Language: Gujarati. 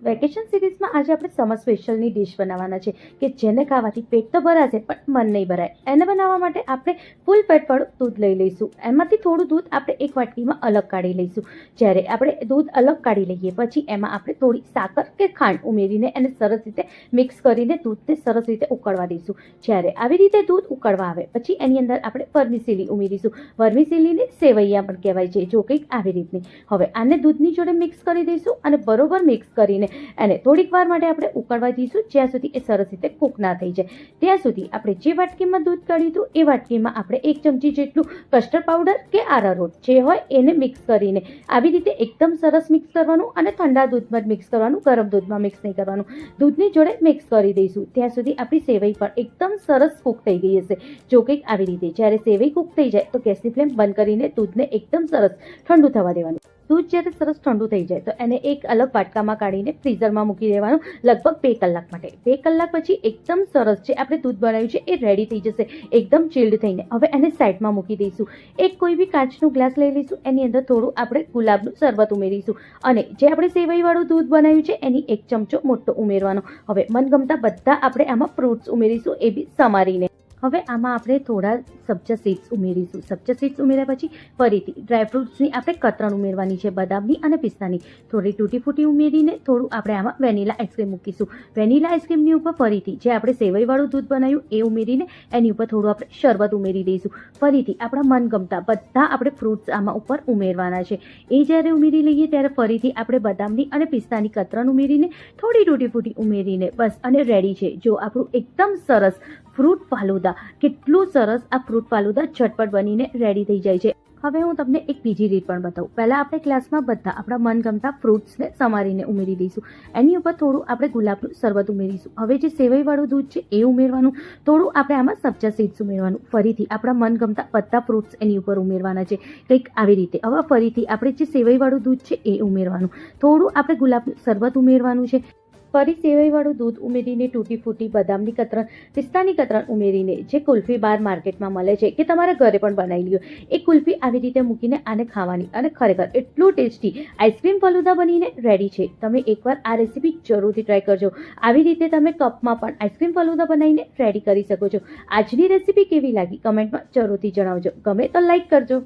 વેકેશન સિરીઝમાં આજે આપણે સમર સ્પેશિયલની ડિશ બનાવવાના છે કે જેને ખાવાથી પેટ તો ભરાશે પણ મન નહીં ભરાય. એને બનાવવા માટે આપણે ફૂલ પેટવાળું દૂધ લઈ લઈશું. એમાંથી થોડું દૂધ આપણે એક વાટકીમાં અલગ કાઢી લઈશું. જ્યારે આપણે દૂધ અલગ કાઢી લઈએ પછી એમાં આપણે થોડી સાકર કે ખાંડ ઉમેરીને એને સરસ રીતે મિક્સ કરીને દૂધને સરસ રીતે ઉકળવા દઈશું. જ્યારે આવી રીતે દૂધ ઉકળવા આવે પછી એની અંદર આપણે વર્મિસેલી ઉમેરીશું. વર્મિસેલીને સેવૈયા પણ કહેવાય છે, જો કંઈક આવી રીતની. હવે આને દૂધની જોડે મિક્સ કરી દઈશું અને બરોબર મિક્સ કરીને અને થોડીક વાર માટે આપણે ઉકળવા દઈશું, જ્યાં સુધી એ સરસ રીતે કૂક ના થઈ જાય. ત્યાં સુધી આપણે જે વાટકીમાં દૂધ કાઢ્યું હતું એ વાટકીમાં આપણે 1 ચમચી જેટલું કસ્ટર્ડ પાવડર કે આરારોટ જે હોય એને મિક્સ કરીને આવી રીતે એકદમ સરસ મિક્સ કરવાનું અને ઠંડા દૂધમાં જ મિક્સ કરવાનું, ગરમ દૂધમાં મિક્સ નહીં કરવાનું. દૂધની જોડે મિક્સ કરી દઈશું. ત્યાં સુધી આપણી સેવઈ પણ એકદમ સરસ કૂક થઈ ગઈ હશે, જો કંઈક આવી રીતે. જ્યારે સેવઈ કૂક થઈ જાય તો ગેસની ફ્લેમ બંધ કરીને દૂધને એકદમ સરસ ઠંડુ થવા દેવાનું. દૂધ જ્યારે સરસ ઠંડુ થઈ જાય તો એને એક અલગ વાટકામાં કાઢીને ફ્રીઝરમાં મૂકી દેવાનું લગભગ 2 કલાક માટે. 2 કલાક પછી એકદમ સરસ જે આપણે દૂધ બનાવ્યું છે એ રેડી થઈ જશે, એકદમ ચિલ્ડ થઈને. હવે એને સાઈડમાં મૂકી દઈશું. એક કોઈ બી કાચનું ગ્લાસ લઈ લઈશું. એની અંદર થોડું આપણે ગુલાબનું શરબત ઉમેરીશું અને જે આપણે સેવઈવાળું દૂધ બનાવ્યું છે એની 1 ચમચો મોટો ઉમેરવાનો. હવે મનગમતા બધા આપણે આમાં ફ્રૂટ્સ ઉમેરીશું, એ બી સમારીને. હવે આમાં આપણે થોડા સબ્જા સીડ્સ ઉમેરીશું. સબ્જા સીડ્સ ઉમેર્યા પછી ફરીથી ડ્રાયફ્રૂટ્સની આપણે કતરણ ઉમેરવાની છે, બદામની અને પિસ્તાની. થોડી તૂટી ફૂટી ઉમેરીને થોડું આપણે આમાં વેનીલા આઈસ્ક્રીમ મૂકીશું. વેનીલા આઈસ્ક્રીમની ઉપર ફરીથી જે આપણે સેવઈવાળું દૂધ બનાવ્યું એ ઉમેરીને એની ઉપર થોડું આપણે શરબત ઉમેરી દઈશું. ફરીથી આપણા મનગમતા બધા આપણે ફ્રૂટ્સ આમાં ઉપર ઉમેરવાના છે. એ જ્યારે ઉમેરી લઈએ ત્યારે ફરીથી આપણે બદામની અને પિસ્તાની કતરણ ઉમેરીને થોડી તૂટી ફૂટી ઉમેરીને બસ અને રેડી છે. જો આપણું એકદમ સરસ ફ્રૂટ ફાલુદા, કેટલું સરસ આ ફ્રૂટ ફાલુદા ઝટપટ બનીને રેડી થઈ જાય છે. હવે હું તમને એક બીજી રીત પણ બતાવું. પહેલાં આપણે ગ્લાસમાં બધા આપણા મનગમતા ફ્રૂટ્સને સમારીને ઉમેરી દઈશું. એની ઉપર થોડું આપણે ગુલાબનું શરબત ઉમેરીશું. હવે જે સેવઈવાળું દૂધ છે એ ઉમેરવાનું, થોડું આપણે આમાં સબ્જા સીડ્સ ઉમેરવાનું. ફરીથી આપણા મનગમતા બધા ફ્રૂટ્સ એની ઉપર ઉમેરવાના છે, કંઈક આવી રીતે. હવે ફરીથી આપણે જે સેવઈવાળું દૂધ છે એ ઉમેરવાનું, થોડું આપણે ગુલાબનું શરબત ઉમેરવાનું છે. ફરી સેવઈવાળું દૂધ ઉમેરીને તૂટી ફૂટી બદામની કતરણ, પિસ્તાની કતરણ ઉમેરીને જે કુલ્ફી બાર માર્કેટમાં મળે છે કે તમારા ઘરે પણ બનાવી લ્યો, એ કુલ્ફી આવી રીતે મૂકીને આને ખાવાની અને ખરેખર એટલું ટેસ્ટી આઈસ્ક્રીમ ફલુદા બનીને રેડી છે. તમે એકવાર આ રેસીપી જરૂરથી ટ્રાય કરજો. આવી રીતે તમે કપમાં પણ આઈસ્ક્રીમ ફલુદા બનાવીને રેડી કરી શકો છો. આજની રેસીપી કેવી લાગી કમેન્ટમાં જરૂરથી જણાવજો. ગમે તો લાઈક કરજો.